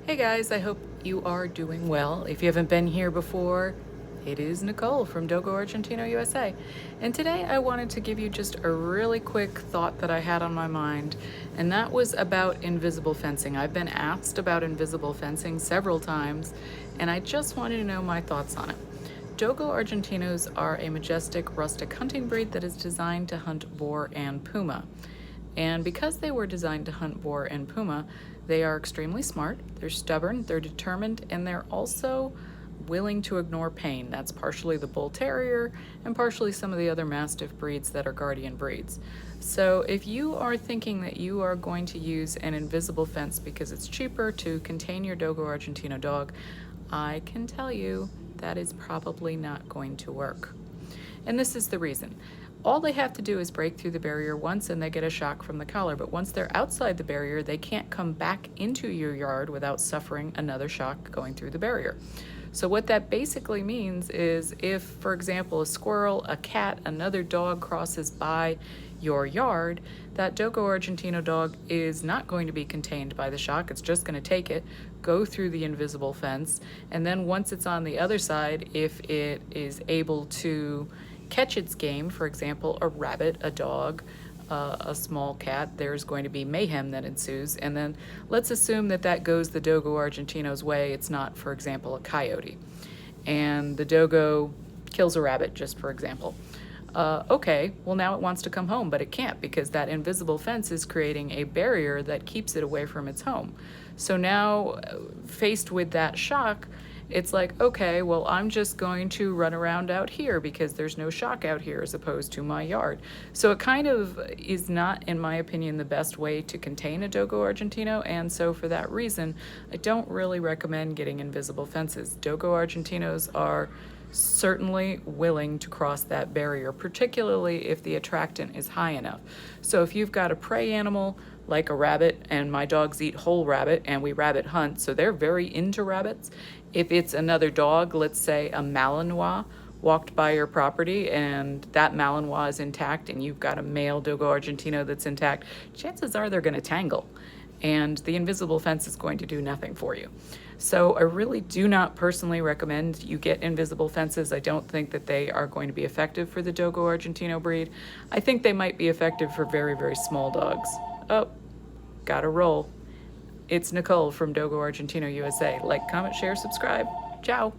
Hey guys, I hope you are doing well. If you haven't been here before, it is Nicole from Dogo Argentino, USA. And today I wanted to give you just a really quick thought that I had on my mind, and that was about invisible fencing. I've been asked about invisible fencing several times, and I just wanted to know my thoughts on it. Dogo Argentinos are a majestic rustic hunting breed that is designed to hunt boar and puma. And because they were designed to hunt boar and puma, they are extremely smart, they're stubborn, they're determined, and they're also willing to ignore pain. That's partially the bull terrier and partially some of the other mastiff breeds that are guardian breeds. So if you are thinking that you are going to use an invisible fence because it's cheaper to contain your Dogo Argentino dog, I can tell you that is probably not going to work. And this is the reason. All they have to do is break through the barrier once and they get a shock from the collar. But once they're outside the barrier, they can't come back into your yard without suffering another shock going through the barrier. So what that basically means is if, for example, a squirrel, a cat, another dog crosses by your yard, that Dogo Argentino dog is not going to be contained by the shock. It's just going to take it, go through the invisible fence, and then once it's on the other side, if it is able to catch its game, for example, a rabbit, a dog, a small cat, there's going to be mayhem that ensues. And then let's assume that that goes the Dogo Argentino's way. It's not, for example, a coyote. And the Dogo kills a rabbit, just for example. Okay, well now it wants to come home, but it can't because that invisible fence is creating a barrier that keeps it away from its home. So now, faced with that shock, it's like, okay, well, I'm just going to run around out here because there's no shock out here as opposed to my yard. So it kind of is not, in my opinion, the best way to contain a Dogo Argentino. And so for that reason, I don't really recommend getting invisible fences. Dogo Argentinos are certainly willing to cross that barrier, particularly if the attractant is high enough. So if you've got a prey animal like a rabbit, and my dogs eat whole rabbit and we rabbit hunt, so they're very into rabbits. If it's another dog, let's say a Malinois, walked by your property and that Malinois is intact and you've got a male Dogo Argentino that's intact, chances are they're going to tangle and the invisible fence is going to do nothing for you. So I really do not personally recommend you get invisible fences. I don't think that they are going to be effective for the Dogo Argentino breed. I think they might be effective for very, very small dogs. Oh, gotta roll. It's Nicole from Dogo Argentino USA. Like, comment, share, subscribe. Ciao.